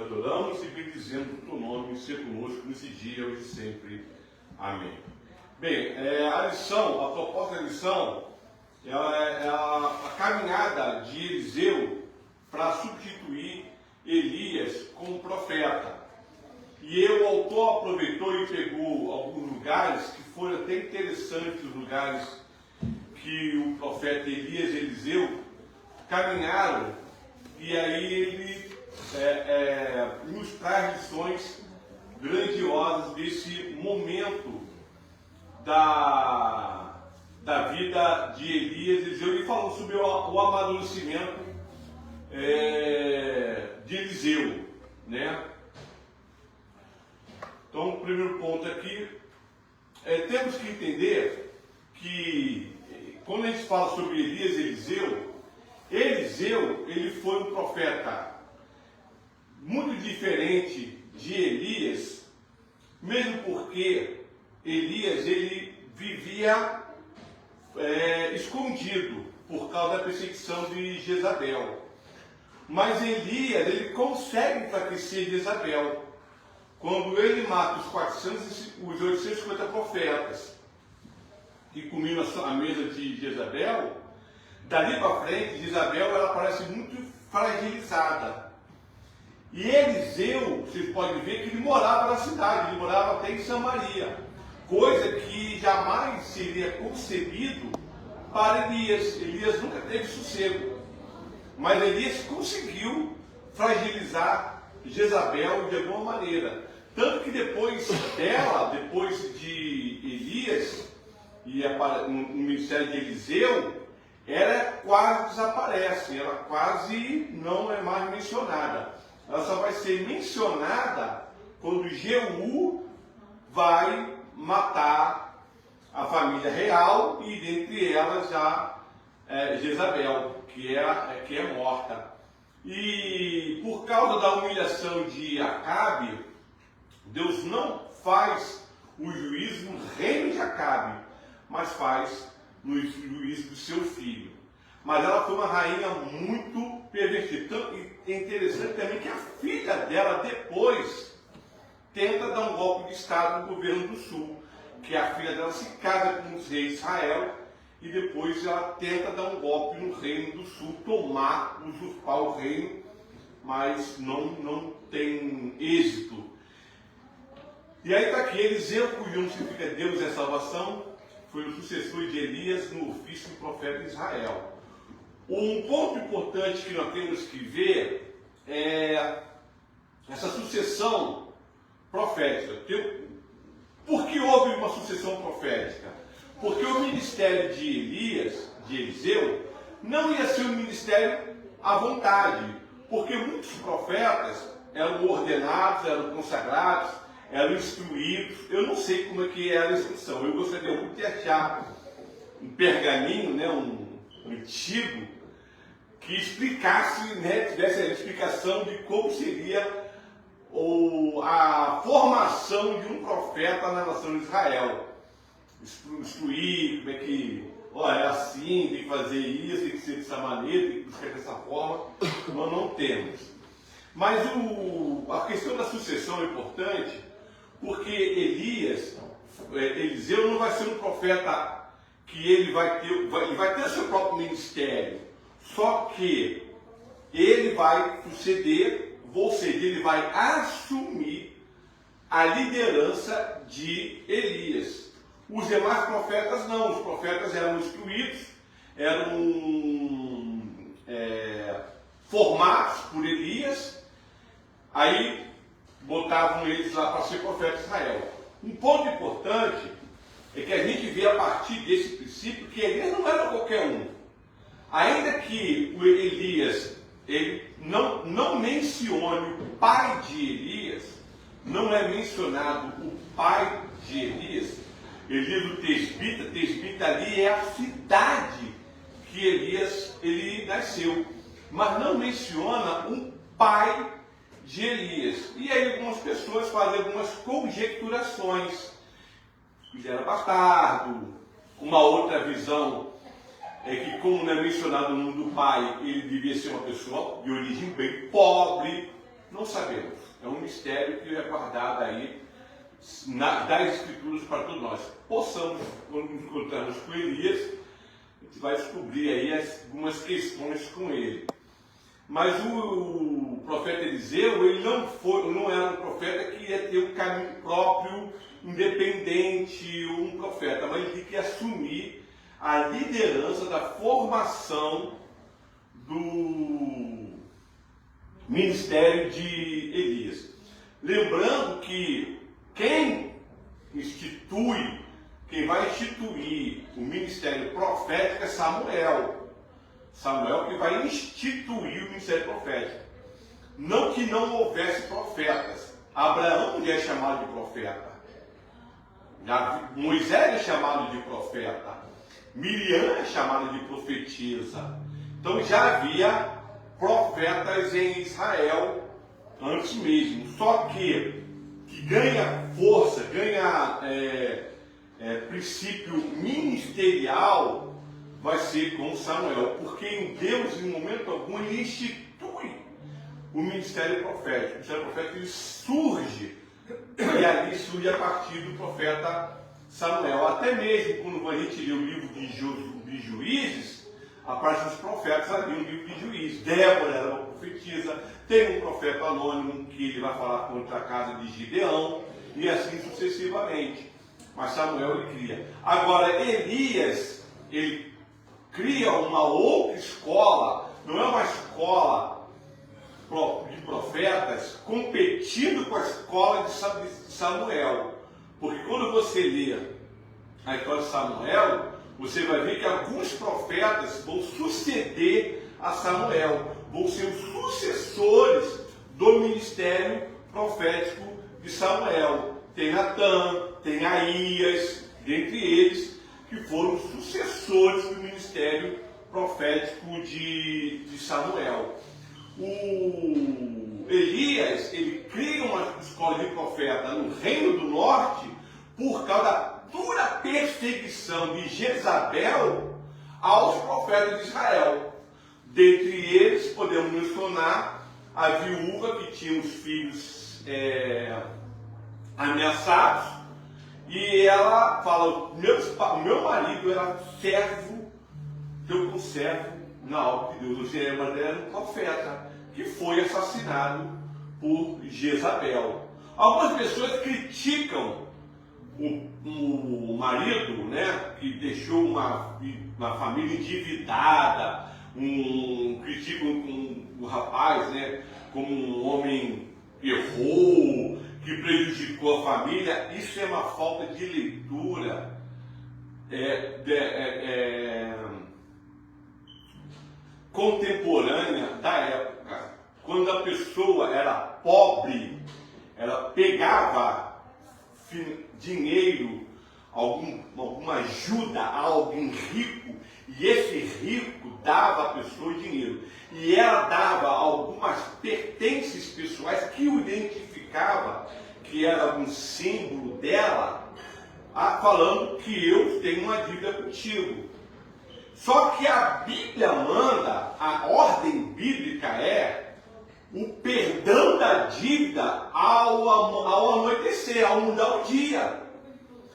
adoramos e bendizemos o teu nome, ser conosco nesse dia, hoje e sempre. Amém. Bem, a proposta da lição, ela é a caminhada de Eliseu para substituir Elias como profeta. E o autor aproveitou e pegou alguns lugares que foram até interessantes, os lugares que o profeta Elias e Eliseu caminharam, e aí ele nos traz lições grandiosas desse momento da vida de Elias e Eliseu. Ele falou sobre o amadurecimento de Eliseu, né? Então, o primeiro ponto aqui, temos que entender que quando a gente fala sobre Elias e Eliseu, ele foi um profeta muito diferente de Elias, mesmo porque Elias ele vivia escondido por causa da perseguição de Jezabel. Mas Elias, ele consegue enfraquecer Jezabel quando ele mata os 850 profetas que comiam a mesa de Jezabel. Dali para frente, Jezabel ela parece muito fragilizada. E Eliseu, vocês podem ver que ele morava na cidade, ele morava até em Samaria, coisa que jamais seria concebido para Elias. Elias nunca teve sossego, mas Elias conseguiu fragilizar Jezabel de alguma maneira. Tanto que depois de Elias, e no ministério de Eliseu, ela quase desaparece, ela quase não é mais mencionada. Ela só vai ser mencionada quando Jeú vai matar a família real, e dentre elas já Jezabel, que é morta. E por causa da humilhação de Acabe, Deus não faz o juízo no reino de Acabe, mas faz no juízo do seu filho. Mas ela foi uma rainha muito pervertida. E é interessante também que a filha dela depois tenta dar um golpe de Estado no governo do sul, que a filha dela se casa com os reis de Israel e depois ela tenta dar um golpe no reino do sul, usurpar o reino, mas não tem êxito. E aí está aqui Eliseu, cujo nome significa Deus é salvação, foi o sucessor de Elias no ofício de profeta de Israel. Um ponto importante que nós temos que ver é essa sucessão profética. Por que houve uma sucessão profética? Porque o ministério de Eliseu, não ia ser um ministério à vontade, porque muitos profetas eram ordenados, eram consagrados, eram instruídos. Eu não sei como é que era a instrução. Eu gostaria muito de achar um pergaminho, né, um antigo, que explicasse, né, tivesse a explicação de como seria a formação de um profeta na nação de Israel. Instruir, como é que, é assim, tem que fazer isso, tem que ser dessa maneira, tem que buscar dessa forma. Nós não temos. Mas a questão da sucessão é importante, porque Eliseu não vai ser um profeta que ele vai ter o seu próprio ministério, só que ele vai suceder, ou seja, ele vai assumir a liderança de Elias. Os demais profetas não, os profetas eram instruídos, eram formados por Elias, aí botavam eles lá para ser profeta de Israel. Um ponto importante é que a gente vê a partir desse princípio que Elias não era qualquer um. Ainda que o Elias ele não mencione o pai de Elias, não é mencionado o pai de Elias, o Tisbita ali é a cidade que Elias ele nasceu, mas não menciona um pai de Elias. E aí algumas pessoas fazem algumas conjecturações. Ele era bastardo. Uma outra visão é que, como não é mencionado o nome do pai, ele devia ser uma pessoa de origem bem pobre, Não sabemos. É um mistério que é guardado aí das Escrituras para todos nós. Possamos, quando nos encontrarmos com Elias, a gente vai descobrir aí algumas questões com ele. Mas o profeta Eliseu, ele não era um profeta que ia ter um caminho próprio, independente, um profeta, mas ele tinha que assumir a liderança da formação do ministério de Elias. Lembrando que quem vai instituir o ministério profético é Samuel. Samuel que vai instituir o ministério profético. Não que não houvesse profetas. Abraão já é chamado de profeta. Moisés é chamado de profeta. Miriam é chamada de profetisa. Então já havia profetas em Israel antes mesmo. Só que ganha força, ganha princípio ministerial vai ser com Samuel, porque em Deus, em momento algum, ele institui o ministério profético. O ministério profético ele surge, e ali surge a partir do profeta Samuel. Até mesmo quando a gente lê o livro de Juízes, aparecem os profetas ali no livro de Juízes. Débora era uma profetisa, tem um profeta anônimo que ele vai falar contra a casa de Gideão, e assim sucessivamente. Mas Samuel ele cria. Agora, Elias, ele cria uma outra escola, não é uma escola de profetas competindo com a escola de Samuel. Porque quando você lê a história de Samuel, você vai ver que alguns profetas vão suceder a Samuel, vão ser os sucessores do ministério profético de Samuel. Tem Natã, tem Aías, dentre eles, que foram sucessores do ministério profético de Samuel. O Elias, ele cria uma escola de profeta no Reino do Norte por causa da dura perseguição de Jezabel aos profetas de Israel. Dentre eles, podemos mencionar a viúva que tinha os filhos ameaçados, e ela fala: o meu marido era servo, eu conservo na obra de Deus. Ou seja, mas era um profeta que foi assassinado por Jezabel. Algumas pessoas criticam o marido, né, que deixou uma família endividada, criticam o rapaz, né, como um homem que errou, que prejudicou a família. Isso é uma falta de leitura contemporânea da época. Quando a pessoa era pobre, ela pegava dinheiro, alguma ajuda a alguém rico, e esse rico dava à pessoa dinheiro. E ela dava algumas pertences pessoais que o identificava, que era um símbolo dela, falando que eu tenho uma dívida contigo. Só que a Bíblia manda, a ordem bíblica é o perdão da dívida ao anoitecer, ao mudar o dia.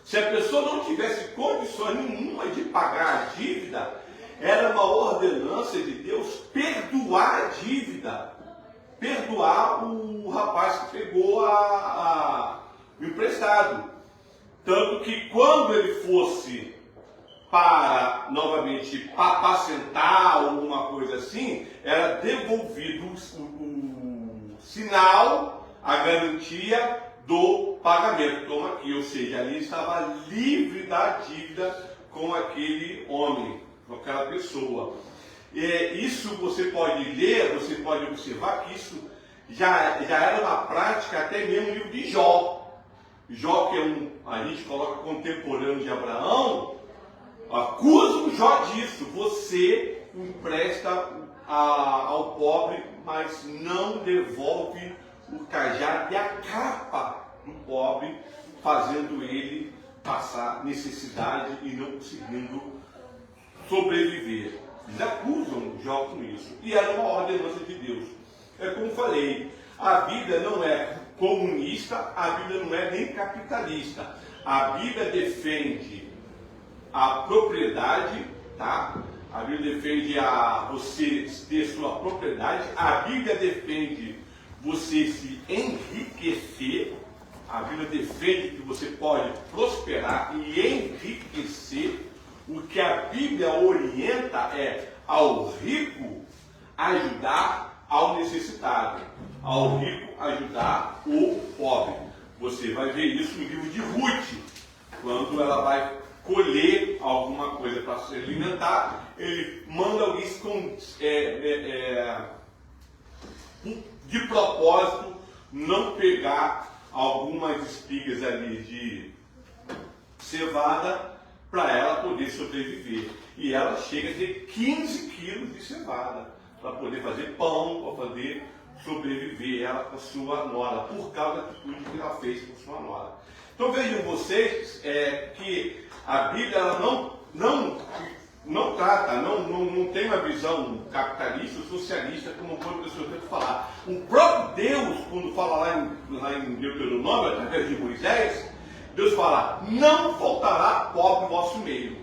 Se a pessoa não tivesse condições nenhuma de pagar a dívida, era uma ordenança de Deus perdoar a dívida, perdoar o rapaz que pegou o emprestado. Tanto que quando ele fosse para novamente apacentar alguma coisa assim, era devolvido o sinal, a garantia do pagamento. Toma aqui, ou seja, ali estava livre da dívida com aquele homem, com aquela pessoa. Isso você pode ler, você pode observar que isso já era uma prática até mesmo no livro de Jó. Jó, que a gente coloca contemporâneo de Abraão, acusa Jó disso: você empresta ao pobre, mas não devolve o cajado e a capa do pobre, fazendo ele passar necessidade e não conseguindo sobreviver. Eles acusam Jó com isso. E era uma ordenança de Deus. É como falei, A Bíblia não é comunista, a Bíblia não é nem capitalista. A Bíblia defende a propriedade, tá? A Bíblia defende você ter sua propriedade. A Bíblia defende você se enriquecer. A Bíblia defende que você pode prosperar e enriquecer. O que a Bíblia orienta é ao rico ajudar ao necessitado, ao rico ajudar o pobre. Você vai ver isso no livro de Ruth, quando ela vai colher alguma coisa para se alimentar, ele manda alguém de propósito não pegar algumas espigas ali de cevada para ela poder sobreviver. E ela chega a ter 15 quilos de cevada para poder fazer pão, para poder sobreviver, ela com a sua nora, por causa da atitude que ela fez com sua nora. Então vejam vocês que a Bíblia ela não trata, não tem uma visão capitalista ou socialista, como algumas pessoas tentam falar. O próprio Deus, quando fala lá em Deuteronômio, através de Moisés, Deus fala, não faltará pobre no vosso meio.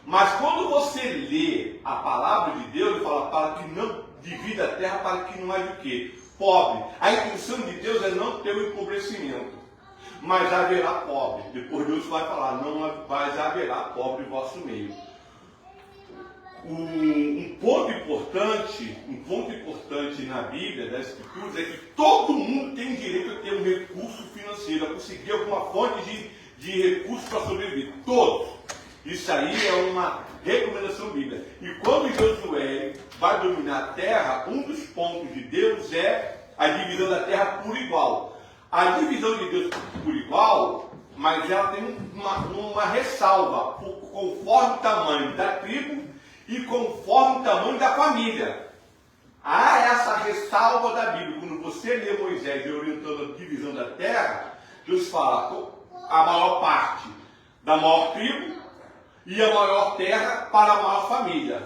Mas quando você lê a palavra de Deus, ele fala para que não divida a terra, para que não haja o quê? Pobre. A intenção de Deus é não ter o empobrecimento. Mas haverá pobre. Depois Deus vai falar, não haverá pobre no vosso meio. Um ponto importante na Bíblia, das Escrituras, é que todo mundo tem direito a ter um recurso financeiro, a conseguir alguma fonte de recurso para sobreviver. Todos. Isso aí é uma recomendação bíblica. E quando Josué vai dominar a terra, um dos pontos de Deus é a divisão da terra por igual. A divisão de Deus por igual, mas ela tem uma ressalva, conforme o tamanho da tribo e conforme o tamanho da família. Há essa ressalva da Bíblia. Quando você lê Moisés orientando a divisão da terra, Deus fala a maior parte da maior tribo e a maior terra para a maior família.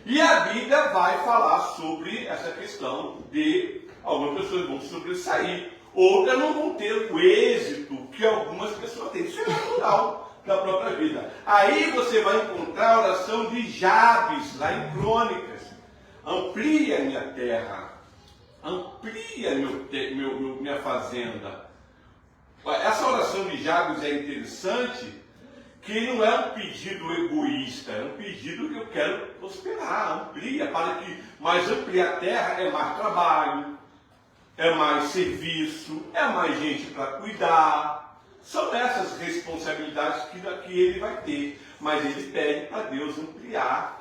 E a Bíblia vai falar sobre essa questão de algumas pessoas vão sobressair, outras não vão ter o êxito que algumas pessoas têm. Isso é natural da própria vida. Aí você vai encontrar a oração de Jabes, lá em Crônicas. Amplia minha terra, amplia minha fazenda. Essa oração de Jabes é interessante, que não é um pedido egoísta, é um pedido que eu quero prosperar, amplia, mas ampliar a terra é mais trabalho, é mais serviço, é mais gente para cuidar. São essas responsabilidades que ele vai ter, mas ele pede para Deus ampliar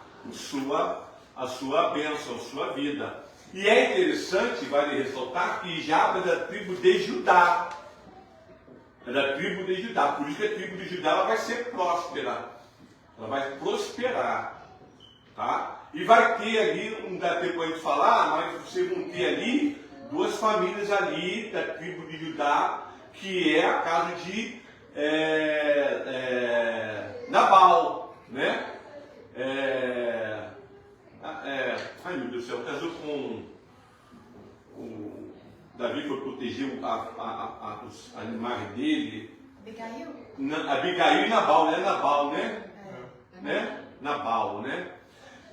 a sua bênção, a sua vida. E é interessante, vale ressaltar, que Jabes é da tribo de Judá. É da tribo de Judá. Por isso que a tribo de Judá ela vai ser próspera. Ela vai prosperar. Tá? E vai ter ali, não dá tempo a gente falar, mas vocês vão ter ali duas famílias ali da tribo de Judá, que é a casa de Nabal. Né? Ai meu Deus do céu, casou com Davi, foi proteger os animais dele. Abigail? Abigail e Nabal, né? Nabal, né? Né? Nabal, né?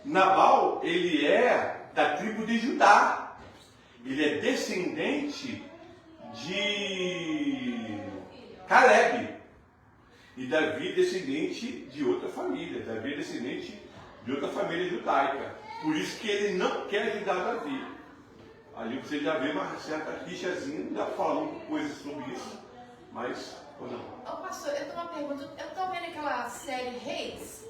Nabal, ele é da tribo de Judá. Ele é descendente de Caleb. E Davi é descendente de outra família. Davi é descendente de outra família judaica. Por isso que ele não quer ajudar Davi. Ali você já vê uma certa rixazinha, não dá para falar muita coisa sobre isso, mas, ou não? Ô pastor, eu tenho uma pergunta. Eu estou vendo aquela série Reis,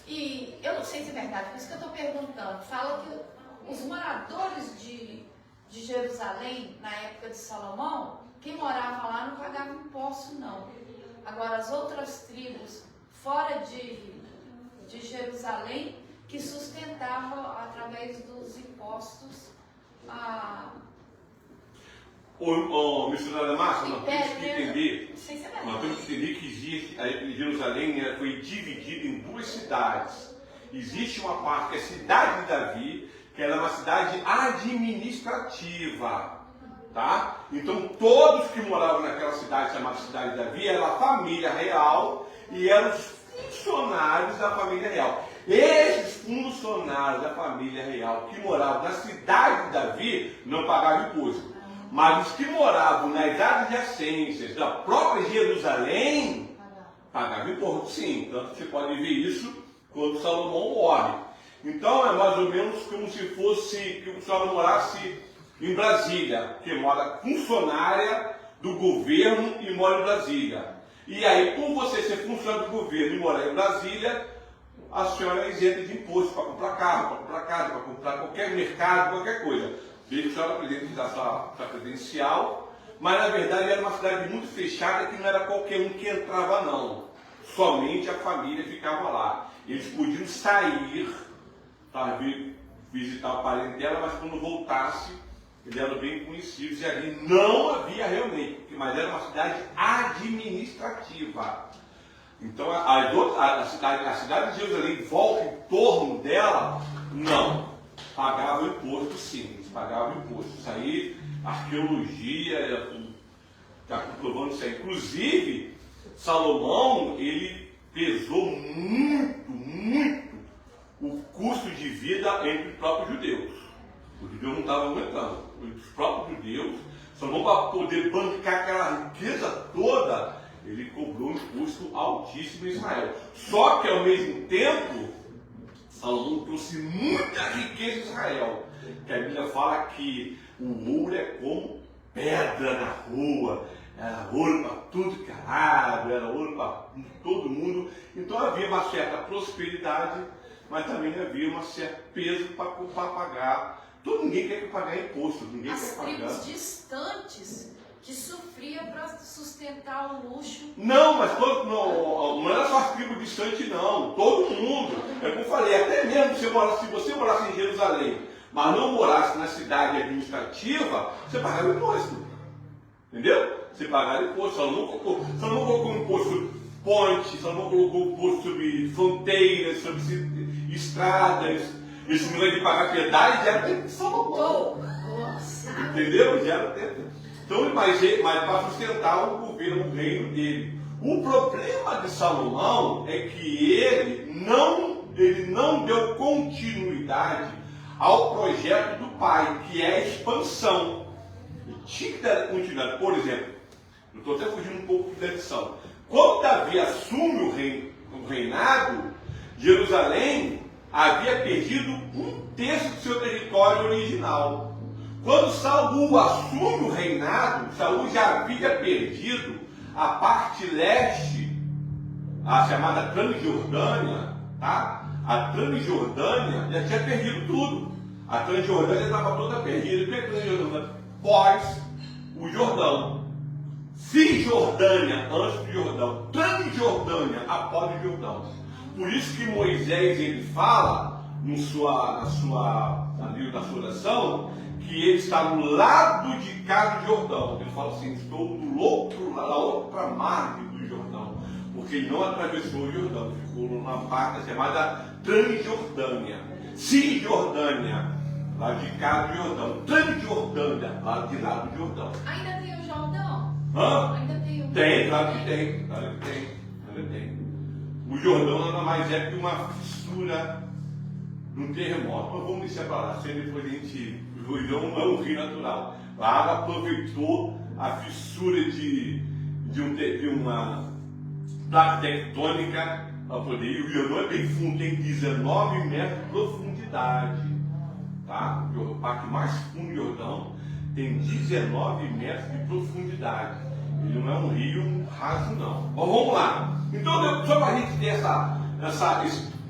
e eu não sei se é verdade, por isso que eu estou perguntando. Fala que os moradores de Jerusalém, na época de Salomão, quem morava lá não pagava imposto, não. Agora, as outras tribos, fora de Jerusalém, que sustentavam através dos impostos missionária Márcia, nós temos que entender, se é que Jerusalém foi dividida em duas cidades. Existe uma parte que é a cidade de Davi, que era uma cidade administrativa. Tá? Então todos que moravam naquela cidade chamada Cidade de Davi era a família real e eram os funcionários da família real. Esses funcionários da família real que moravam na Cidade de Davi não pagavam imposto. Mas os que moravam nas adjacências da própria Jerusalém pagavam imposto, sim. Tanto que você pode ver isso quando Salomão morre. Então é mais ou menos como se fosse que o Salomão morasse em Brasília, que mora funcionária do governo e mora em Brasília. E aí, por você ser funcionário do governo e morar em Brasília, a senhora é isenta de imposto para comprar carro, para comprar casa, para comprar qualquer mercado, qualquer coisa. Desde que a senhora apresente a sua credencial, mas na verdade era uma cidade muito fechada que não era qualquer um que entrava não. Somente a família ficava lá. Eles podiam sair para visitar a parentela, mas quando voltasse, eles eram bem conhecidos e ali não havia realmente, mas era uma cidade administrativa. Então a cidade de Jerusalém, volta em torno dela, não. Pagavam imposto sim, eles pagavam imposto. Isso aí, arqueologia está comprovando isso aí. Inclusive, Salomão, ele pesou muito o custo de vida entre os próprios judeus. Os judeus não estavam aguentando. Os próprios judeus, Salomão, para poder bancar aquela riqueza toda, ele cobrou um imposto altíssimo em Israel. Só que ao mesmo tempo, Salomão trouxe muita riqueza em Israel. Que a Bíblia fala que o ouro é como pedra na rua. Era ouro para tudo que era lado, era ouro para todo mundo. Então havia uma certa prosperidade, mas também havia um certo peso para pagar. Ninguém quer pagar imposto, ninguém quer pagar. As tribos distantes que sofriam para sustentar o luxo. Não, mas não era só as tribos distantes, não. Todo mundo. É como eu falei, até mesmo se você morasse em Jerusalém, mas não morasse na cidade administrativa, você pagava imposto. Entendeu? Você pagava imposto. Salomão colocou imposto sobre ponte, Salomão colocou imposto sobre fronteiras, sobre estradas. Esse milagre de pagar piedade já era tempo de Salomão. Entendeu? Já era tempo. Então, mas para sustentar o governo, o reino dele. O problema de Salomão é que ele não deu continuidade ao projeto do pai, que é a expansão. Ele tinha que dar continuidade. Por exemplo, eu estou até fugindo um pouco da edição. Quando Davi assume o reinado, Jerusalém havia perdido 1/3 do seu território original. Quando Saul assume o reinado, Saul já havia perdido a parte leste, a chamada Transjordânia, tá? A Transjordânia já tinha perdido tudo. A Transjordânia estava toda perdida. O que é Transjordânia? Pós o Jordão. Cisjordânia, antes do Jordão. Transjordânia, após o Jordão. Por isso que Moisés, ele fala no livro da sua oração, que ele está no lado de cá do Jordão. Ele fala assim, estou do outro lado, da outra margem do Jordão. Porque ele não atravessou o Jordão, ficou numa parte chamada Transjordânia. Cisjordânia, lá de cá do Jordão. Transjordânia, lá de lá do Jordão. Ainda tem o Jordão? Hã? Ainda tem o... Tem, claro que tem. Claro que tem. Ainda tem. O Jordão nada mais é que uma fissura de um terremoto. Mas vamos deixar para lá, se depois a gente... O Jordão não é um rio natural. A água aproveitou a fissura de uma placa tectônica para poder ir. O Jordão é bem fundo, tem 19 metros de profundidade. Tá? O parque mais fundo do Jordão tem 19 metros de profundidade. Ele não é um rio raso, não. Bom, vamos lá. Então, só para a gente ter esse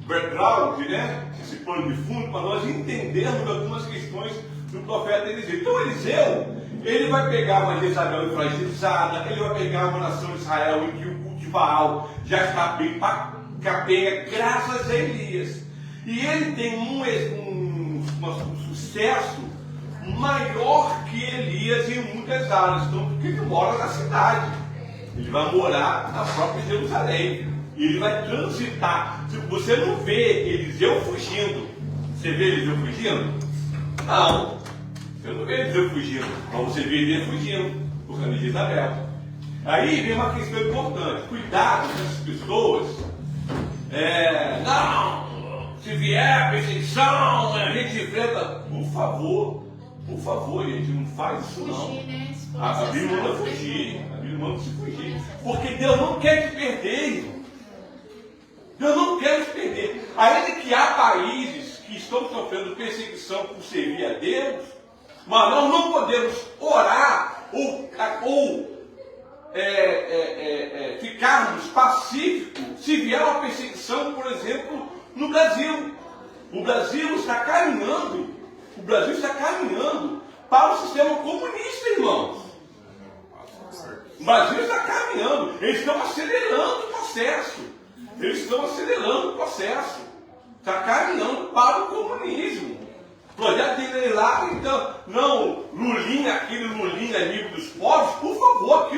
background, né? Esse pano de fundo, para nós entendermos algumas questões do profeta Eliseu. Então, Eliseu, ele vai pegar uma Jezabel fragilizada, ele vai pegar uma nação de Israel em que o culto de Baal já está bem capenga, graças a Elias. E ele tem um sucesso maior que Elias em muitas áreas. Então, porque ele mora na cidade. Ele vai morar na própria Jerusalém. E ele vai transitar. Você não vê Eliseu fugindo. Você vê Eliseu fugindo? Não, eu não vejo Eliseu fugindo, mas você vê ele fugindo por causa de Isabel. Aí vem uma questão importante, cuidado com essas pessoas. Não, se vier perseguição, a gente enfrenta. Por favor, gente, não faz isso não. Fugir, né? A Bíblia manda fugir, a Bíblia manda se fugir. Porque Deus não quer te perder, irmão. Deus não quer te perder. Ainda que há países que estão sofrendo perseguição por servir a Deus, mas nós não podemos orar ou ficarmos pacíficos se vier uma perseguição, por exemplo, no Brasil. O Brasil está caminhando para o sistema comunista, irmãos. O Brasil está caminhando, eles estão acelerando o processo. Está caminhando para o comunismo. O projeto dele lá, então, não, aquele Lulinha amigo dos pobres, por favor,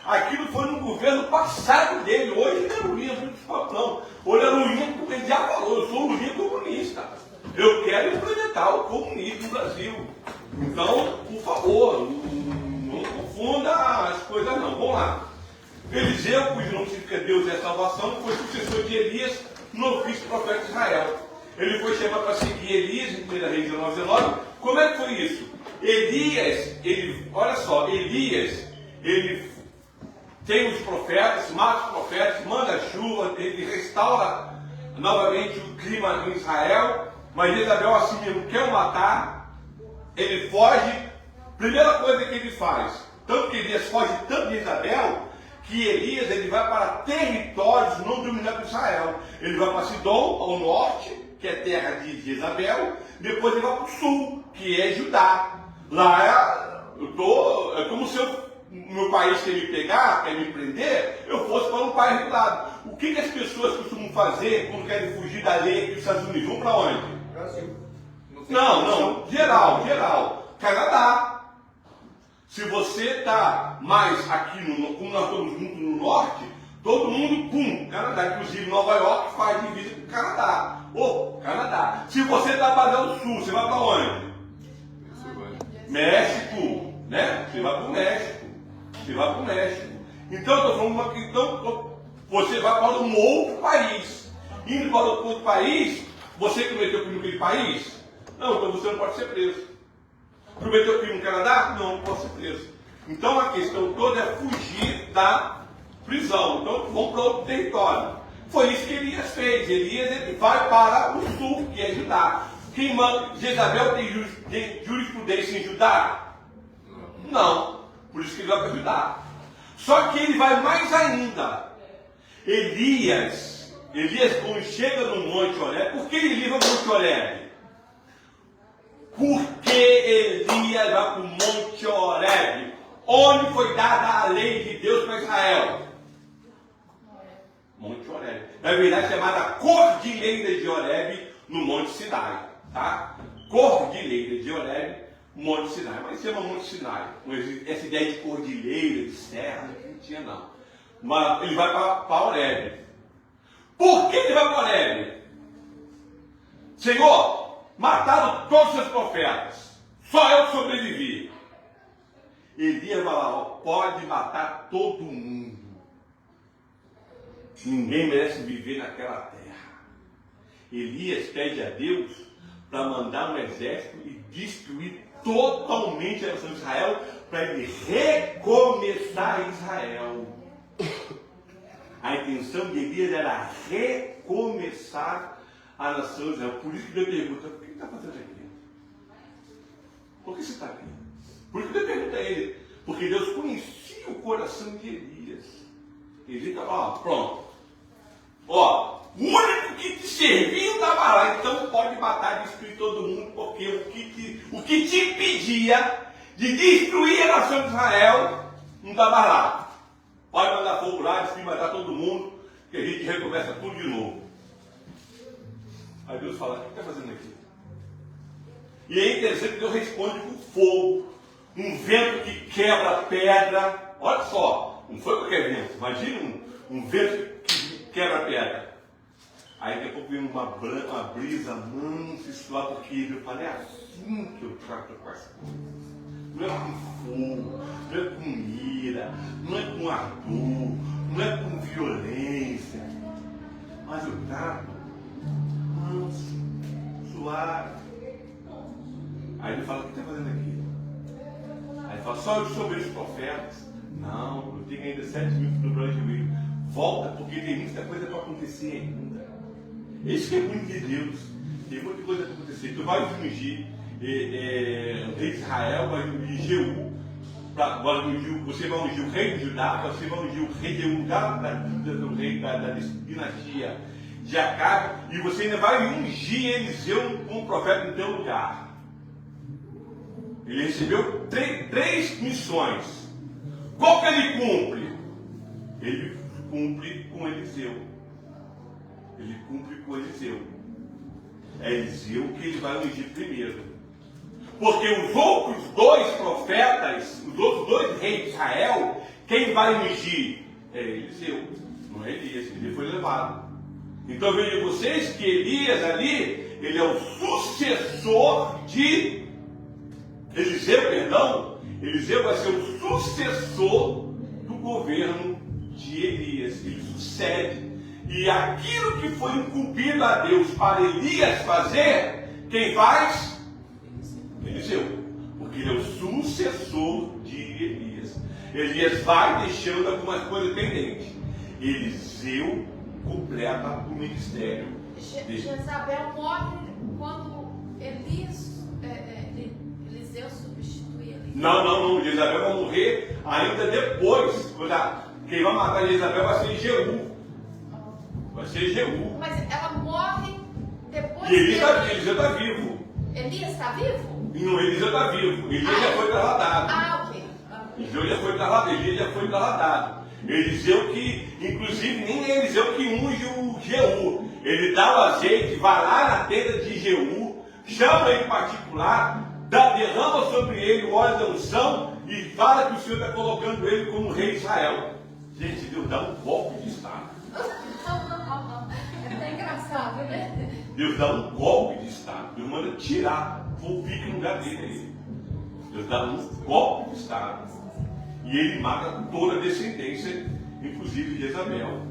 aquilo foi no governo passado dele. Hoje não é Lulinha amigo dos pobres, não. Hoje é Lulinha, porque ele já falou, eu sou Lulinha comunista. Eu quero implementar o comunismo no Brasil. Então, por favor, não confunda as coisas não. Vamos lá. Eliseu, cujo nome significa Deus é salvação, foi sucessor de Elias no ofício do profeta de Israel. Ele foi chamado para seguir Elias, em 1 Reis 19. Como é que foi isso? Elias, ele tem os profetas, mata os profetas, manda chuva, ele restaura novamente o clima em Israel, mas Jezabel assim mesmo quer o matar, ele foge. Primeira coisa que ele faz, tanto que Elias foge tanto de Jezabel, que Elias ele vai para territórios não dominados por Israel. Ele vai para Sidom, ao norte, que é terra de Jezabel, depois ele vai para o sul, que é Judá. Lá é como se meu país quer me pegar, quer me prender, eu fosse para um país do lado. O que as pessoas costumam fazer quando querem fugir da lei dos Estados Unidos? Vão para onde? Brasil. Não, geral. Canadá. Se você está mais aqui, como nós estamos muito no norte, todo mundo, Canadá. Inclusive Nova York faz divisa com o Canadá. Canadá. Se você está para o sul, você vai para onde? México, né? Você vai para o México. Então, eu estou falando então, você vai para um outro país. Indo para outro país, você cometeu crime naquele país? Não, então você não pode ser preso. Prometeu crime no Canadá? Não pode ser preso. Então a questão toda é fugir da prisão. Então vão para outro território. Foi isso que Elias fez. Ele vai para o sul, que é Judá. Quem manda? Jezabel tem jurisprudência em Judá? Não. Por isso que ele vai para Judá. Só que ele vai mais ainda. Elias, quando chega no Monte Horebe, por que ele livra o Monte Horebe? Porque Elias vai para o Monte Horebe, onde foi dada a lei de Deus para Israel. Monte Horebe. Na verdade, chamada Cordilheira de Horebe, no Monte Sinai. Tá? Cordilheira de Horebe, Monte Sinai. Mas chama Monte Sinai. Essa ideia de cordilheira, de serra, não tinha não. Mas ele vai para Horebe. Por que ele vai para Horebe? Senhor, mataram todos os seus profetas. Só eu sobrevivi. Elias vai lá, pode matar todo mundo. Ninguém merece viver naquela terra. Elias pede a Deus para mandar um exército e destruir totalmente a nação de Israel, para ele recomeçar Israel. A intenção de Elias era recomeçar a nação de Israel. Por isso que Deus pergunta, por que está fazendo aqui? Por que você está aqui? Por isso que Deus pergunta a ele. Porque Deus conhecia o coração de Elias. Elias estava, pronto. O único que te serviu estava lá, então pode matar e destruir todo mundo, porque o que te impedia de destruir a nação de Israel não estava lá. Pode mandar fogo lá, destruir, matar todo mundo, que a gente recomeça tudo de novo. Aí Deus fala, o que está fazendo aqui? E é interessante que Deus responde com fogo, um vento que quebra pedra. Olha só, não foi qualquer vento, imagina um vento que quebra pedra. Aí daqui a pouco vem uma brisa mansa e suave, porque eu falei, é assim que eu trato com as coisas. Não é com fogo, não é com ira, não é com ardor, não é com violência, mas eu trato manso, suave. Aí ele fala, o que está fazendo aqui? Aí ele fala, só eu sobre os profetas. Não, eu tenho ainda 7 minutos no meu joelho. Volta, porque tem muita coisa para acontecer ainda. Esse que é muito de Deus. Tem muita coisa para acontecer. Tu vai ungir o rei de Israel, vai ungir Jeú. Você vai ungir o rei de Judá, você vai ungir o rei de lugar do rei da dinastia de Acabe, e você ainda vai ungir Eliseu como profeta no teu lugar. Ele recebeu três missões. Qual que ele cumpre? Ele cumpre com Eliseu. Ele cumpre com Eliseu. É Eliseu que ele vai ungir primeiro. Porque os outros 2 profetas, os outros 2 reis de Israel, quem vai ungir é Eliseu, não é Elias. Ele foi levado. Então vejam vocês que Elias ali, ele é o sucessor de Eliseu, perdão. Eliseu vai ser o sucessor do governo de Elias. Ele sucede. E aquilo que foi incumbido a Deus para Elias fazer, quem faz? Eliseu. Porque ele é o sucessor de Elias. Elias vai deixando algumas coisas pendentes. Eliseu completa o ministério. Jezabel morre quando Eliseu substitui Elias. Não. Jezabel vai morrer ainda depois. Quem vai matar Jezabel vai ser Jeú. Vai ser Jeú. Mas ela morre depois. E Eliseu está vivo. Elias está vivo? Não, Eliseu está vivo. Elias já foi trasladado. Ok. Eliseu já foi trasladado. Eliseu que, inclusive, nem é Eliseu que unge o Jeú. Ele dá o azeite, vai lá na tenda de Jeú, chama ele em particular, derrama sobre ele o óleo da unção e fala que o Senhor está colocando ele como rei de Israel. Gente, Deus dá um golpe de Estado. É engraçado, né? Deus dá um golpe de Estado. Deus manda tirar o pique no lugar dele aí. Deus dá um golpe de Estado. E ele mata toda a descendência, inclusive de Jezabel.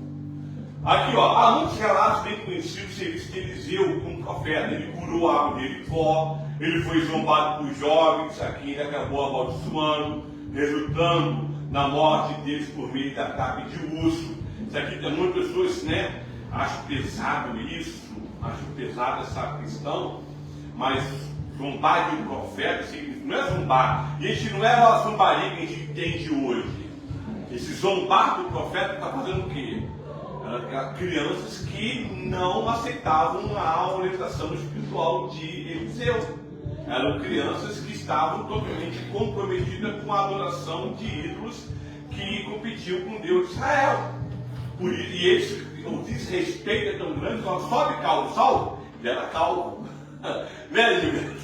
Aqui, ó, há muitos relatos bem conhecidos do serviço de Eliseu como profeta. Ele curou a água de Jericó, ele foi zombado por jovens, aqui ele acabou amaldiçoando, resultando na morte deles por meio da ataque de urso. Isso aqui tem muitas pessoas, né? Acho pesado isso, acho pesado essa questão, mas zombar de um profeta, assim, não é zombar. E a gente não é a zombaria que a gente tem de hoje. Esse zombar do profeta está fazendo o quê? Eram crianças que não aceitavam a orientação espiritual de Eliseu. Eram crianças que estavam totalmente comprometidas com a adoração de ídolos que competiam com Deus de Israel. E eles, o desrespeito é tão grande, sobe calvo, Saulo, ele era calvo. Né, Gilberto?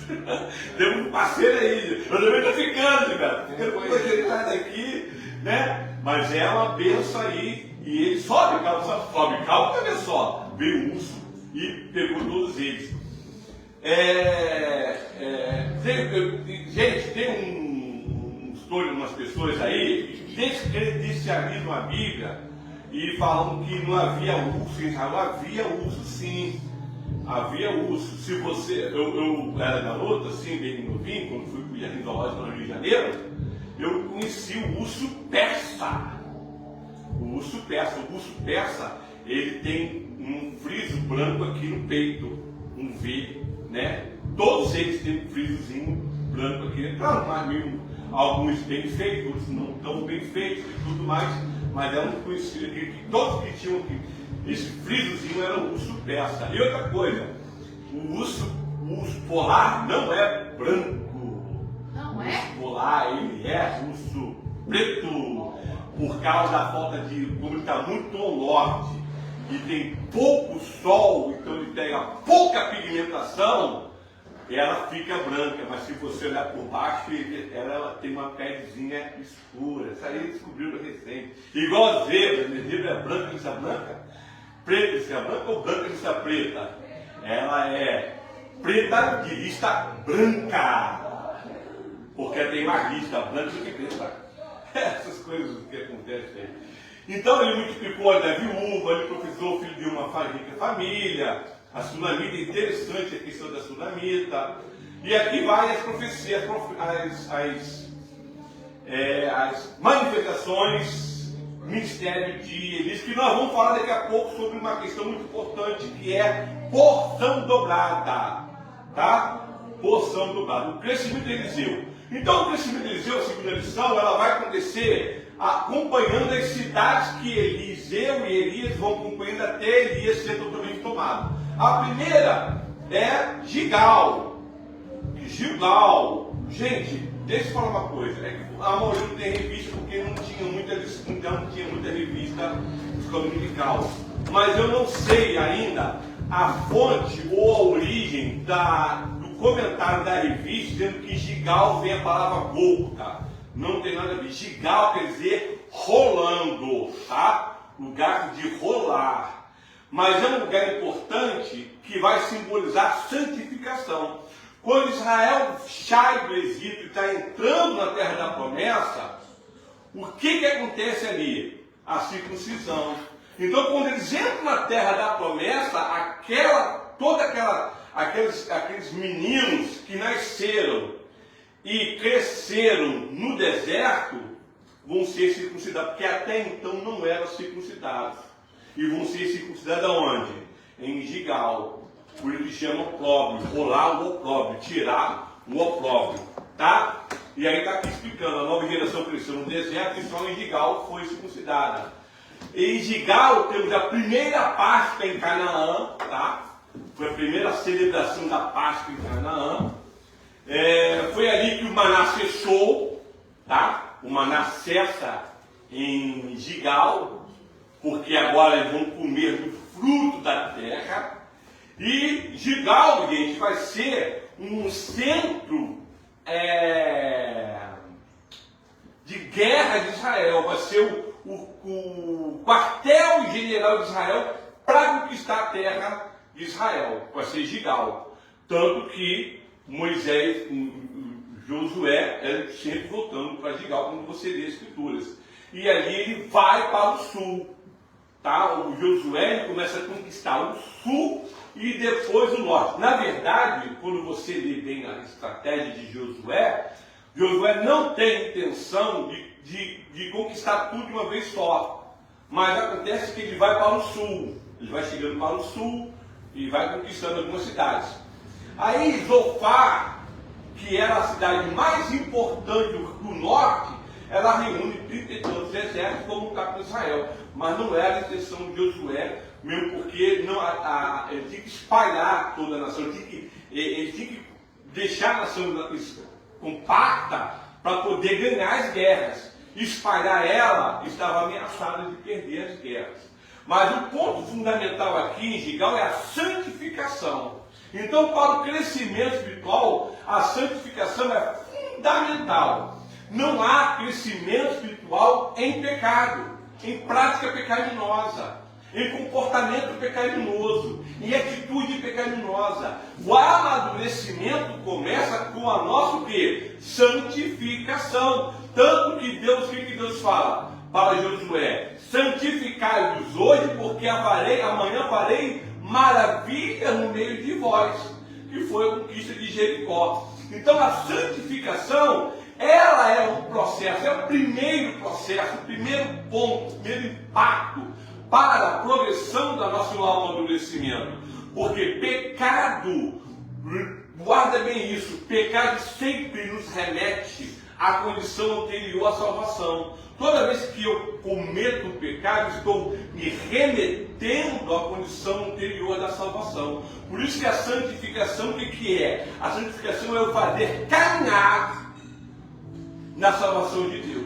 Temos um parceiro aí, eu também estou ficando, Gilberto. Ficando com você daqui, né? Mas é uma benção aí. E ele sobe calvo, também só. Veio um urso e pegou todos eles. Gente, tem umas pessoas aí que descredibilizam a Bíblia e falam que não havia urso em Israel. Havia urso, sim. Havia urso. Se você, eu era garoto, assim, bem novinho, quando fui para o Jardim Zoológico no Rio de Janeiro, eu conheci o urso persa. O urso persa, ele tem um friso branco aqui no peito, um V, né? Todos eles têm um frisozinho branco aqui, né? Claro, mas alguns bem feitos, outros não tão bem feitos e tudo mais, mas é um conhecido aqui, que todos que tinham aqui. Esse frisozinho era o urso persa. E outra coisa, o urso polar não é branco. Não é? O urso polar, ele é urso preto. Por causa da falta de, como ele está muito ao norte e tem pouco sol, então ele pega pouca pigmentação, ela fica branca. Mas se você olhar por baixo, ela tem uma pelezinha escura. Isso aí descobriram recente. Igual a zebra, né? Zebra é branca, lisa branca. preta de lista branca ou branca de lista preta? Ela é preta de lista branca. Porque tem mais lista branca do que preta. Essas coisas que acontecem aí. Então ele multiplicou a da viúva, ele profetizou o filho de uma rica família, a sunamita, interessante a questão da sunamita. E aqui vai as profecias, as manifestações, ministério de Elias, que nós vamos falar daqui a pouco sobre uma questão muito importante, que é porção dobrada. Tá? Porção dobrada. O crescimento de Eliseu. Então o crescimento de Eliseu, a segunda lição, ela vai acontecer acompanhando as cidades que Eliseu e Elias vão acompanhando até Elias ser totalmente tomado. A primeira é Gilgal. Gente, deixa eu falar uma coisa. É que a maioria não tem revista porque não tinha muita revista dominical. Mas eu não sei ainda a fonte ou a origem do comentário da revista dizendo que Gilgal vem a palavra Gólgota. Não tem nada a ver. Gilgal quer dizer rolando, tá? Lugar de rolar. Mas é um lugar importante que vai simbolizar santificação. Quando Israel sai do Egito e está entrando na terra da promessa, o que acontece ali? A circuncisão. Então, quando eles entram na terra da promessa, aqueles meninos que nasceram e cresceram no deserto vão ser circuncidados, porque até então não eram circuncidados. E vão ser circuncidados aonde? Em Gilgal. Por isso que chama opróbrio, rolar o opróbrio, tirar o opróbrio, tá? E aí está aqui explicando, a nova geração cresceu no deserto e só em Gilgal foi circuncidada. Em Gilgal temos a primeira Páscoa em Canaã, tá? Foi a primeira celebração da Páscoa em Canaã. Foi ali que o maná cessou, tá? O maná cessa em Gilgal, porque agora eles vão comer do fruto da terra. E Gilgal, gente, vai ser um centro de guerra de Israel. Vai ser o quartel-general de Israel para conquistar a terra de Israel. Vai ser Gilgal. Tanto que Moisés, Josué, era sempre voltando para Gilgal, como você lê as escrituras. E ali ele vai para o sul. Tá? O Josué começa a conquistar o sul e depois o norte. Na verdade, quando você lê bem a estratégia de Josué, Josué não tem intenção de conquistar tudo de uma vez só. Mas acontece que ele vai para o sul. Ele vai chegando para o sul e vai conquistando algumas cidades. Aí Zofar, que era a cidade mais importante do norte, ela reúne 30 e tantos exércitos como o capital de Israel. Mas não era a intenção de Josué, mesmo porque ele tinha que espalhar toda a nação, ele tinha que deixar a nação compacta para poder ganhar as guerras. Espalhar ela estava ameaçada de perder as guerras. Mas o ponto fundamental aqui em Gilgal é a santificação. Então, para o crescimento espiritual, a santificação é fundamental. Não há crescimento espiritual em pecado, em prática pecaminosa, em comportamento pecaminoso, em atitude pecaminosa. O amadurecimento começa com a nossa santificação. Tanto que Deus, o que Deus fala para Josué? Santificai-vos hoje, porque amanhã farei maravilha no meio de vós, que foi a conquista de Jericó. Então a santificação, ela é um processo, é o primeiro processo, o primeiro ponto, o primeiro impacto para a progressão do nosso amadurecimento. Porque pecado, guarda bem isso, pecado sempre nos remete à condição anterior à salvação. Toda vez que eu cometo um pecado, estou me remetendo à condição anterior da salvação. Por isso que a santificação, o que é? A santificação é o fazer caminhar na salvação de Deus.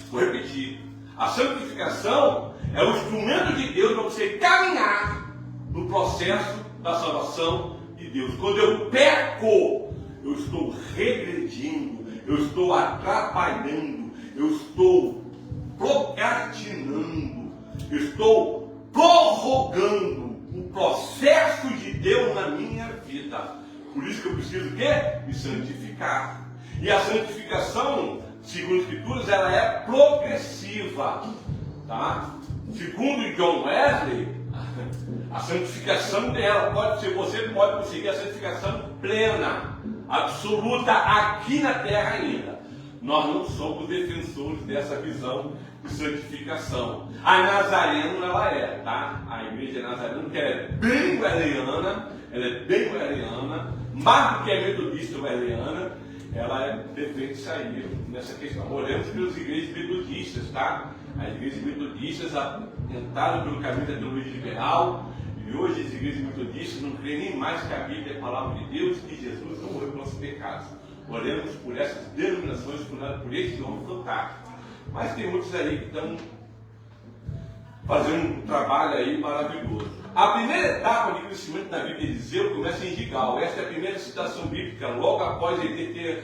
Vou repetir. A santificação é o instrumento de Deus para você caminhar no processo da salvação de Deus. Quando eu peco, eu estou regredindo, eu estou atrapalhando, eu estou procrastinando, eu estou prorrogando o processo de Deus na minha vida. Por isso que eu preciso o quê? Me santificar. E a santificação, segundo as Escrituras, ela é progressiva. Tá? Segundo John Wesley, a santificação dela pode ser, você pode conseguir a santificação plena, absoluta aqui na terra ainda. Nós não somos defensores dessa visão de santificação. A Nazareno ela é, tá? A igreja Nazareno, que ela é bem wesleyana, mais do que a metodista wesleyana, ela defende isso aí nessa questão. Olhamos pelas igrejas metodistas, tá? As igrejas metodistas entraram pelo caminho da teologia liberal, e hoje as igrejas metodistas não creem nem mais que a Bíblia é a palavra de Deus, que Jesus não morreu pelos nossos pecados. Oremos por essas denominações fundadas por esse homem fantástico. Mas tem muitos aí que estão fazendo um trabalho aí maravilhoso. A primeira etapa de crescimento da Bíblia de Eliseu começa em Gigal. Esta é a primeira citação bíblica, logo após ele ter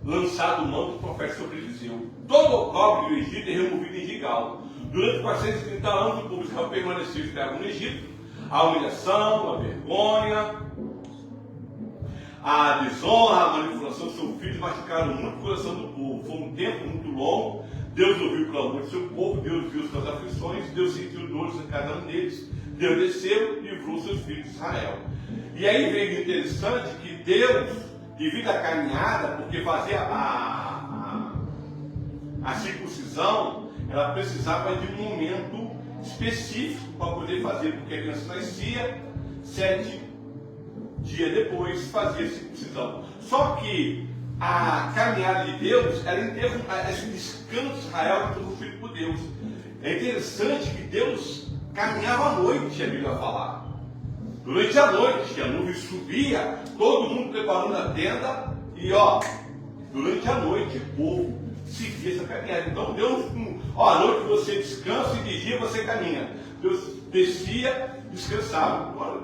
lançado mão do profeta sobre Eliseu. Todo o cobre do Egito é removido em Gigal. Durante 430 anos o povo de Israel permaneceu escravo no Egito. A humilhação, a vergonha, a desonra, a manipulação dos seus filhos machucaram muito o coração do povo. Foi um tempo muito longo. Deus ouviu o clamor do seu povo, Deus viu suas aflições, Deus sentiu dores em cada um deles. Deus desceu e livrou seus filhos de Israel. E aí veio interessante que Deus, devido à caminhada, porque fazer a circuncisão, ela precisava de um momento específico para poder fazer, porque a criança nascia 7 dias depois fazia a circuncisão. Só que a caminhada de Deus era esse descanso de Israel era interrompido por Deus. É interessante que Deus caminhava à noite, a Bíblia vai falar. Durante a noite, a nuvem subia, todo mundo preparando a tenda, e durante a noite o povo seguia essa caminhada. Então Deus, à noite você descansa e de dia você caminha. Deus descia, descansava. Agora,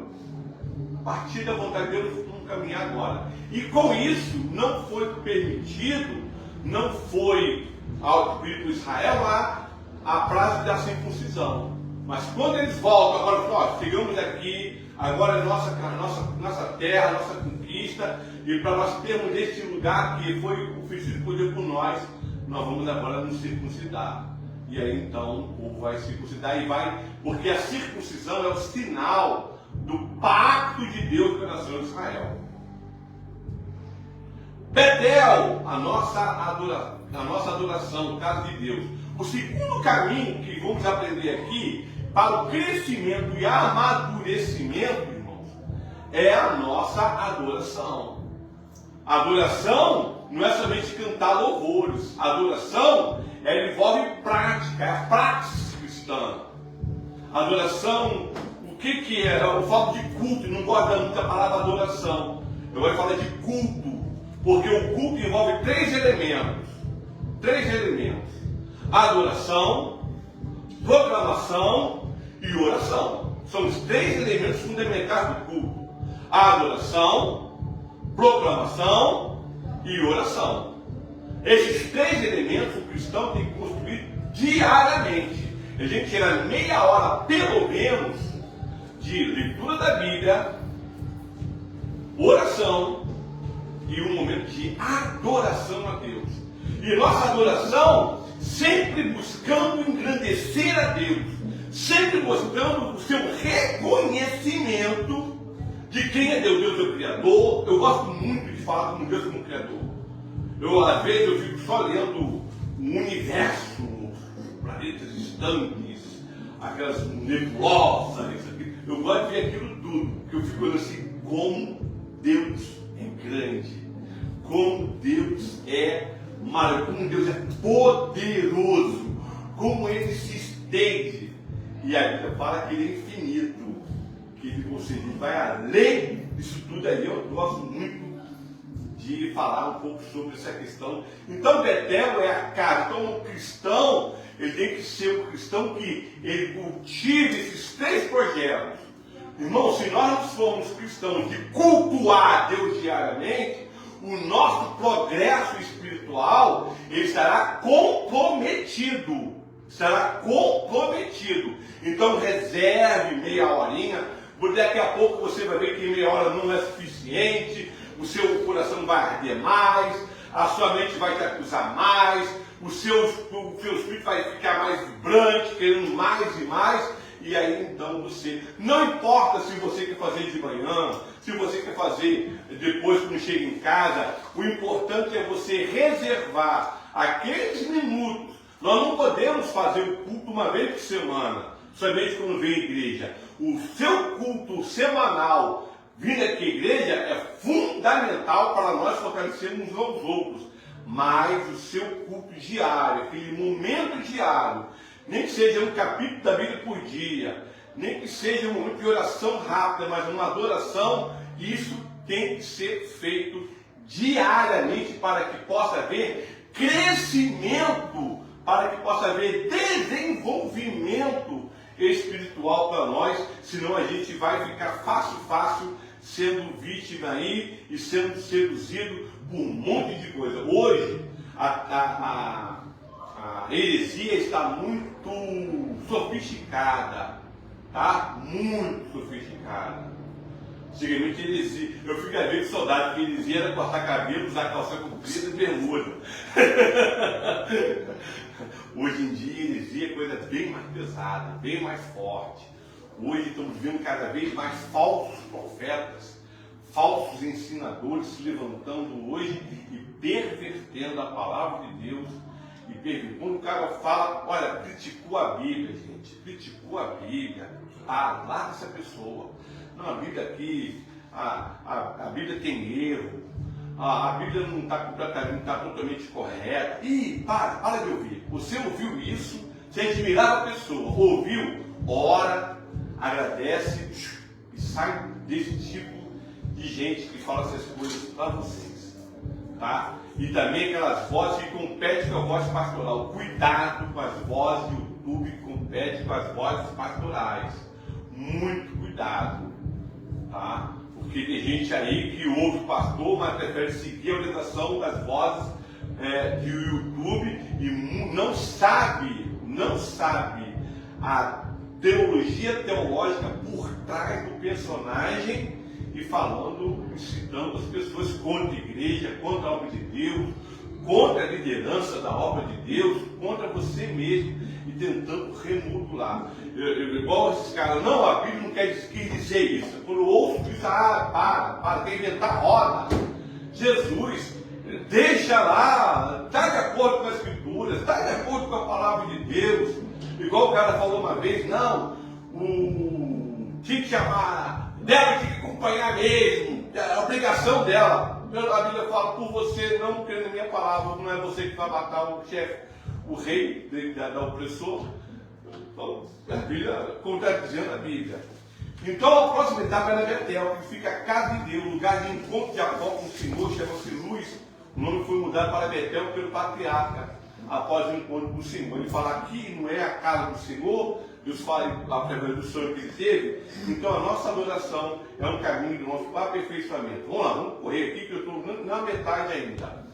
a partir da vontade de Deus, vamos caminhar agora. E com isso, não foi permitido, não foi atribuído para Israel a prazo da circuncisão. Mas quando eles voltam, agora chegamos aqui, agora é nossa terra, nossa conquista, e para nós termos este lugar que foi oferecido por Deus por nós vamos agora nos circuncidar. E aí então o povo vai circuncidar porque a circuncisão é o sinal do pacto de Deus com a nação de Israel. Betel, a nossa adoração, casa de Deus. O segundo caminho que vamos aprender aqui para o crescimento e amadurecimento, irmãos, é a nossa adoração. A adoração não é somente cantar louvores. A adoração envolve prática, é a praxis cristã. A adoração, o que é? Eu falo de culto, não gosto muito da palavra adoração. Eu vou falar de culto, porque o culto envolve 3 elementos. 3 elementos. Adoração, proclamação e oração. São os 3 elementos fundamentais do culto. Adoração, proclamação e oração. Esses 3 elementos o cristão tem que construir diariamente. A gente tira meia hora, pelo menos, de leitura da Bíblia, oração e um momento de adoração a Deus. E nossa adoração sempre buscando engrandecer a Deus, sempre buscando o seu reconhecimento de quem é Deus. Deus é o Criador. Eu gosto muito de falar como Deus como Criador. Às vezes eu fico só lendo o universo, os planetas distantes, aquelas nebulosas, eu gosto de ver aquilo tudo, porque eu fico olhando assim, como Deus é grande, como Deus é maravilhoso, como Deus é poderoso, como Ele se estende. E a Bíblia fala que Ele é infinito, que Ele, ou seja, Ele vai além disso tudo aí. Eu gosto muito de falar um pouco sobre essa questão. Então Betel é a casa. Então o cristão, ele tem que ser um cristão que ele cultive esses 3 projetos. Irmão, se nós não formos cristãos de cultuar Deus diariamente, o nosso progresso espiritual ele estará comprometido. será comprometido. Então reserve meia horinha, porque daqui a pouco você vai ver que meia hora não é suficiente, o seu coração vai arder mais, a sua mente vai te acusar mais, o seu espírito vai ficar mais vibrante, querendo mais e mais, e aí então você, não importa se você quer fazer de manhã, se você quer fazer depois quando chega em casa, o importante é você reservar aqueles minutos. Nós não podemos fazer o culto uma vez por semana, somente quando vem à igreja. O seu culto semanal, vindo aqui à igreja, é fundamental para nós fortalecermos uns aos outros. Mas o seu culto diário, aquele momento diário, nem que seja um capítulo da Bíblia por dia, nem que seja um momento de oração rápida, mas uma adoração, isso tem que ser feito diariamente para que possa haver crescimento, para que possa haver desenvolvimento espiritual para nós, senão a gente vai ficar fácil sendo vítima aí e sendo seduzido por um monte de coisa. Hoje, a heresia está muito sofisticada, tá? Muito sofisticada. Antigamente heresia, eu fico às vezes saudade que heresia era cortar cabelo, usar calça comprida e bermuda. Hoje em dia, heresia é coisa bem mais pesada, bem mais forte. Hoje estamos vendo cada vez mais falsos profetas, falsos ensinadores se levantando hoje e pervertendo a palavra de Deus. E quando o cara fala, olha, criticou a Bíblia, gente, criticou a Bíblia, larga essa pessoa. Não, a Bíblia aqui, a Bíblia tem erro, a Bíblia não está totalmente correta. Ih, para de ouvir. Você ouviu isso, você admirava a pessoa, ouviu, ora, agradece e sai desse tipo de gente que fala essas coisas para vocês, tá? E também aquelas vozes que competem com a voz pastoral. Cuidado com as vozes do YouTube que competem com as vozes pastorais. Muito cuidado, tá? Porque tem gente aí que ouve o pastor, mas prefere seguir a orientação das vozes do YouTube e não sabe a teologia teológica por trás do personagem e falando, incitando as pessoas contra a igreja, contra a obra de Deus, contra a liderança da obra de Deus, contra você mesmo e tentando remodular. Igual esses caras, não, a Bíblia não quer dizer isso. Quando eu ouço isso, para, quer inventar roda. Jesus, deixa lá, está de acordo com as Escrituras, está de acordo com a palavra de Deus. Igual o cara falou uma vez, não, tinha que chamar, dela tinha que acompanhar mesmo, é a obrigação dela. A Bíblia fala, por você não crer na minha palavra, não é você que vai matar o chefe, o rei da opressor. Então, a Bíblia contradizendo a Bíblia. Então, a próxima etapa é na Betel, que fica a casa de Deus, lugar de encontro de Jacó com o Senhor, chama-se Luz. O nome foi mudado para Betel pelo patriarca, após o encontro com o Senhor. Ele fala aqui não é a casa do Senhor, Deus fala através do sonho que ele teve. Então, a nossa adoração é um caminho do nosso aperfeiçoamento. Vamos lá, vamos correr aqui, que eu estou na metade ainda.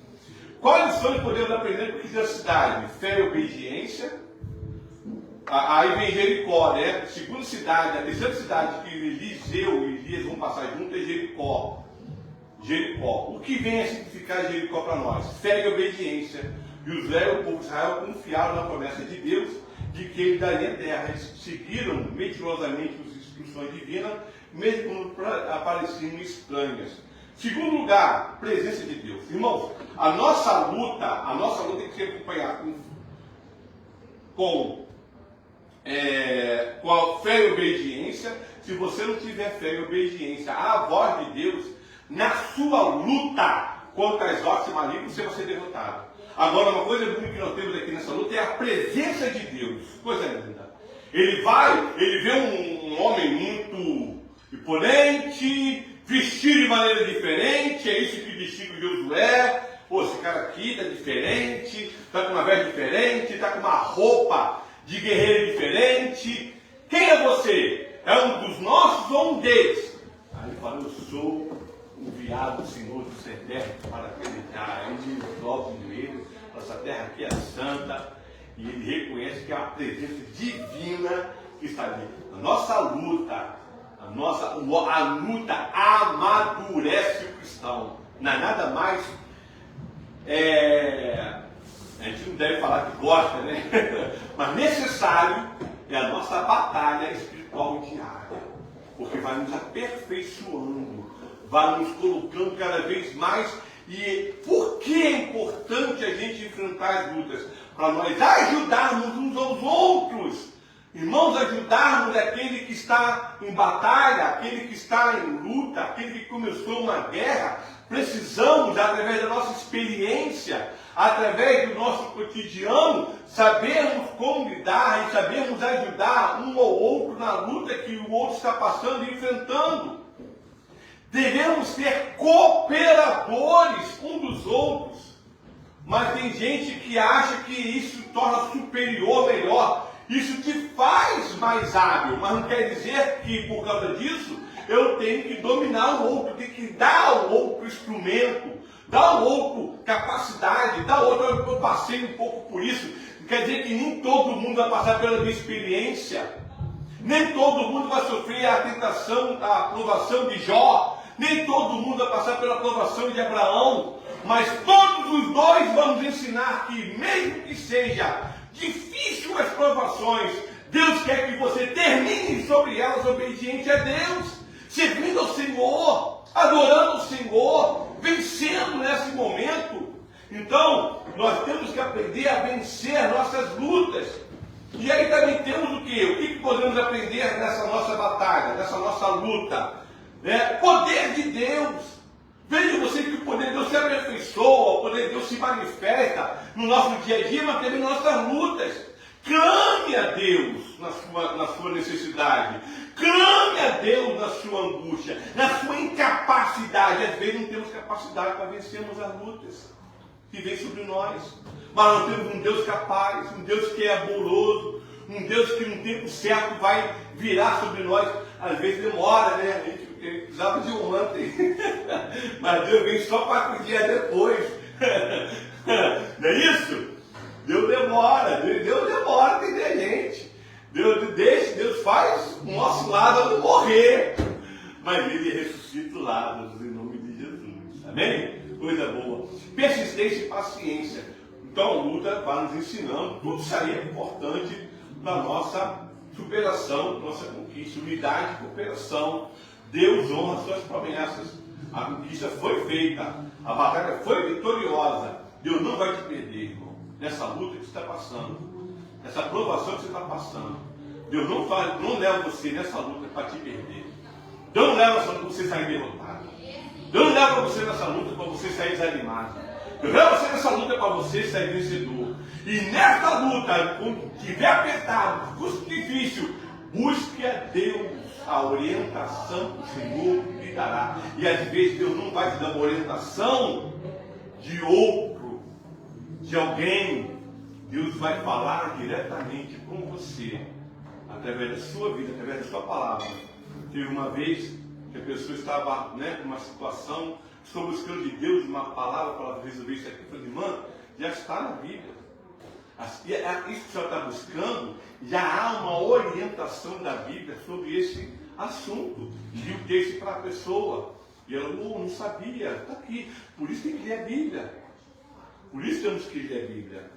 Qual é a lição que podemos aprender com a cidade? Fé e obediência. Aí vem Jericó, né? A segunda cidade, a terceira cidade que Eliseu e Elias vão passar junto é Jericó. O que vem a significar Jericó para nós? Fé e obediência. Josué e o povo de Israel confiaram na promessa de Deus de que ele daria a terra. Eles seguiram meticulosamente as instruções divinas, mesmo quando apareciam estranhas. Segundo lugar, presença de Deus. Irmãos, a nossa luta tem que ser acompanhada com a fé e obediência. Se você não tiver fé e obediência à voz de Deus, na sua luta contra as hostes malignas, você vai ser derrotado. Agora, uma coisa bonita que nós temos aqui nessa luta é a presença de Deus. Coisa linda. Ele vê um homem muito imponente, vestido de maneira diferente, é isso que distingue Josué. Pô, esse cara aqui está diferente, está com uma veste diferente, está com uma roupa de guerreiro diferente. Quem é você? É um dos nossos ou um deles? Aí ele fala, eu sou o enviado do Senhor dos Exércitos para acreditar. Aí ele dobra o joelho, essa terra aqui é santa. E ele reconhece que é uma presença divina que está ali. A nossa luta, a luta amadurece o cristão. Não é nada mais. A gente não deve falar que gosta, né? Mas necessário é a nossa batalha espiritual diária. Porque vai nos aperfeiçoando, vai nos colocando cada vez mais. E por que é importante a gente enfrentar as lutas? Para nós ajudarmos uns aos outros. Irmãos, ajudarmos aquele que está em batalha, aquele que está em luta, aquele que começou uma guerra. Precisamos, através da nossa experiência, através do nosso cotidiano, sabermos como lidar e sabermos ajudar um ou outro na luta que o outro está passando e enfrentando. Devemos ser cooperadores um dos outros. Mas tem gente que acha que isso torna superior, melhor. Isso te faz mais hábil, mas não quer dizer que por causa disso eu tenho que dominar o outro, tenho que dar ao outro instrumento, dar ao outro capacidade, dar ao outro. Eu passei um pouco por isso. Quer dizer que nem todo mundo vai passar pela minha experiência, nem todo mundo vai sofrer a tentação, a provação de Jó, nem todo mundo vai passar pela provação de Abraão, mas todos os dois vamos ensinar que, mesmo que seja difícil as provações, Deus quer que você termine sobre elas obediente a Deus, servindo ao Senhor, adorando o Senhor, vencendo nesse momento. Então, nós temos que aprender a vencer nossas lutas. E aí também temos o quê? O que podemos aprender nessa nossa batalha, nessa nossa luta? Poder de Deus. Veja você que o poder de Deus se aperfeiçoa, o poder de Deus se manifesta no nosso dia a dia, mas também nas nossas lutas. Clame a Deus na sua necessidade. Clame a Deus na sua angústia, na sua incapacidade. Às vezes não temos capacidade para vencermos as lutas que vêm sobre nós. Mas nós temos um Deus capaz, um Deus que é amoroso, um Deus que no tempo certo vai virar sobre nós. Às vezes demora, né? A gente precisava de ontem. Mas Deus vem só 4 dias depois. Não é isso? Deus demora a entender a gente. Deus faz o nosso Lázaro morrer. Mas ele ressuscita o Lázaro em nome de Jesus. Amém? Coisa boa. Persistência e paciência. Então a luta vai nos ensinando. Tudo isso aí é importante na nossa superação, nossa conquista. Unidade e cooperação. Deus honra suas promessas. A conquista foi feita. A batalha foi vitoriosa. Deus não vai te perder, irmão. Nessa luta que você está passando. Nessa provação que você está passando. Deus não leva você nessa luta para te perder. Deus não leva essa luta para você sair derrotado. Deus não leva você nessa luta para você sair desanimado. Deus leva você nessa luta para você sair vencedor. E nessa luta, quando estiver apertado, fosse difícil, busque a Deus. A orientação que o Senhor lhe dará. E às vezes Deus não vai te dar uma orientação de outro, de alguém. Deus vai falar diretamente com você, através da sua vida, através da sua palavra. Teve uma vez que a pessoa estava numa situação, estou buscando de Deus uma palavra para resolver isso aqui. Eu falei, irmã, já está na Bíblia. Isso que a senhora está buscando, já há uma orientação da Bíblia sobre esse assunto. E o texto para a pessoa. E ela não sabia, está aqui. Por isso tem que ler a Bíblia. Por isso temos que ler a Bíblia.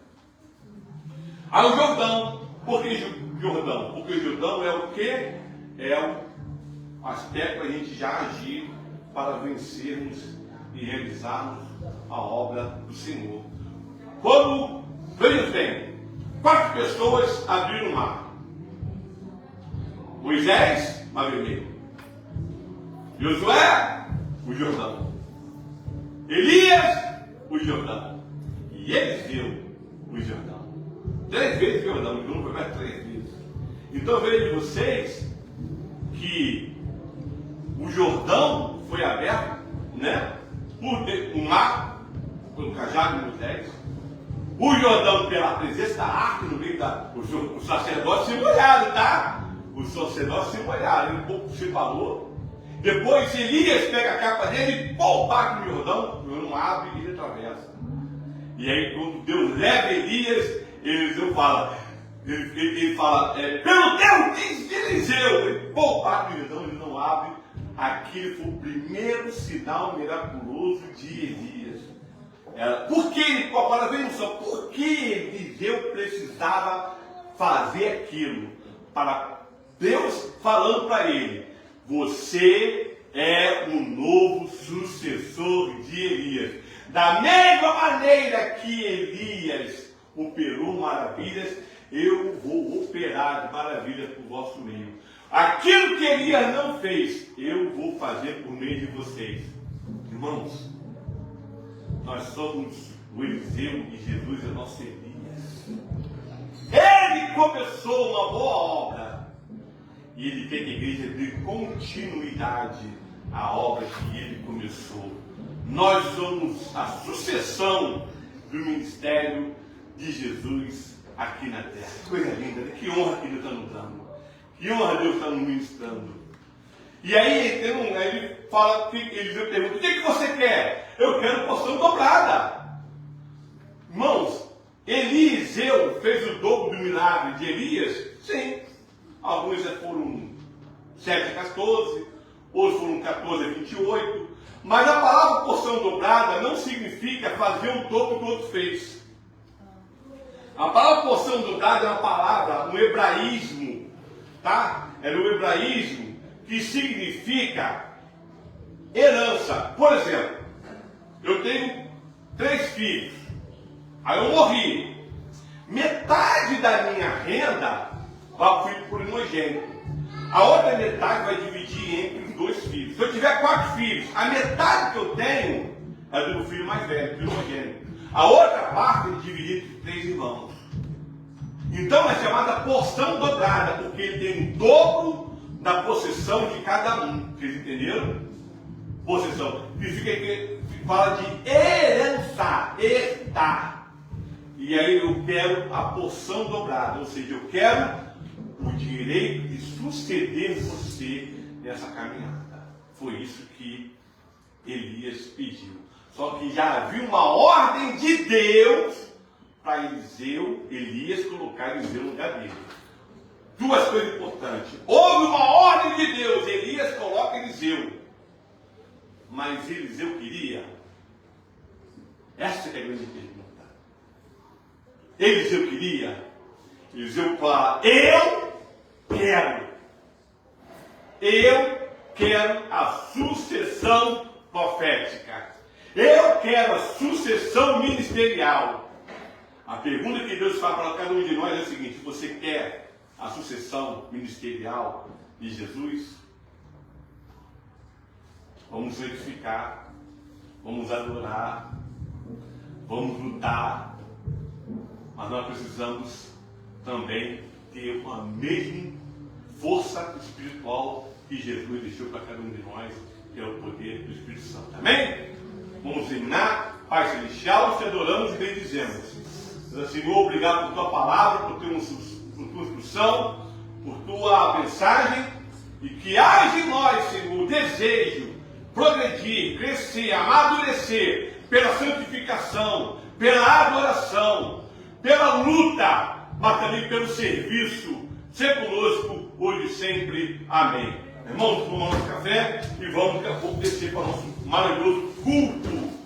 Aí o Jordão. Por que Jordão? Porque o Jordão é o quê? É o aspecto para a gente já agir para vencermos e realizarmos a obra do Senhor. Quando, veja bem, 4 pessoas abriram o mar. Moisés, Mar Vermelho. Josué, o Jordão. Elias, o Jordão. E Eliseu, o Jordão. 3 vezes o Jordão, não foi mais 3 vezes. Então veja vocês que o Jordão foi aberto, por o mar, pelo cajado de Moisés. O Jordão pela presença da arca no meio o sacerdote se molharam, tá? Os sacerdotes se molharam, ele um pouco se falou. Depois Elias pega a capa dele e bate no Jordão, o Jordão abre e ele atravessa. E aí quando Deus leva Elias, Eliseu fala, ele fala, pelo Deus de Eliseu, pô, então ele não abre. Aquele foi o primeiro sinal miraculoso de Elias. Por que, agora vejam só, por que Eliseu precisava fazer aquilo? Para Deus falando para ele, você é o novo sucessor de Elias. Da mesma maneira que Elias operou maravilhas, eu vou operar maravilhas por vosso meio. Aquilo que Elias não fez, eu vou fazer por meio de vocês. Irmãos, nós somos o Eliseu e Jesus é nosso Elias. Ele começou uma boa obra e ele quer que a igreja dê continuidade à obra que ele começou. Nós somos a sucessão do ministério de Jesus aqui na terra. Coisa linda, né? Que honra que Deus está nos dando. Que honra Deus está nos ministrando. E aí ele fala, Eliseu pergunta, o que você quer? Eu quero porção dobrada. Irmãos, Eliseu fez o dobro do milagre de Elias? Sim. Alguns foram 7 a 14, outros foram 14 a 28. Mas a palavra porção dobrada não significa fazer o dobro que o outro fez. A palavra porção dobrada é uma palavra, um hebraísmo, tá? Era um hebraísmo que significa herança. Por exemplo, eu tenho 3 filhos, aí eu morri. Metade da minha renda vai para o filho primogênito. A outra metade vai dividir entre os 2 filhos. Se eu tiver 4 filhos, a metade que eu tenho é do meu filho mais velho, primogênito. A outra parte é dividida entre 3 irmãos. Então é chamada porção dobrada, porque ele tem o dobro da possessão de cada um. Vocês entenderam? Possessão. Significa que fala de herança, herdar. E aí eu quero a porção dobrada, ou seja, eu quero o direito de suceder você nessa caminhada. Foi isso que Elias pediu. Só que já havia uma ordem de Deus para Elias colocar Eliseu no lugar dele. 2 coisas importantes. Houve uma ordem de Deus, Elias coloca Eliseu. Mas Eliseu queria? Essa é a grande pergunta. Eliseu queria? Eliseu fala, eu quero a sucessão profética. Eu quero a sucessão ministerial. A pergunta que Deus faz para cada um de nós é a seguinte: você quer a sucessão ministerial de Jesus? Vamos verificar, vamos adorar, vamos lutar, mas nós precisamos também ter a mesma força espiritual que Jesus deixou para cada um de nós, que é o poder do Espírito Santo. Amém? Vamos terminar. Pai Celestial, te adoramos e bendizemos. Senhor, obrigado por tua palavra, por tua instrução, por tua mensagem, e que haja em nós, Senhor, o desejo, progredir, crescer, amadurecer, pela santificação, pela adoração, pela luta, mas também pelo serviço. Ser conosco hoje e sempre. Amém. Irmãos, tomamos café e vamos daqui a pouco descer para o nosso maravilhoso culto.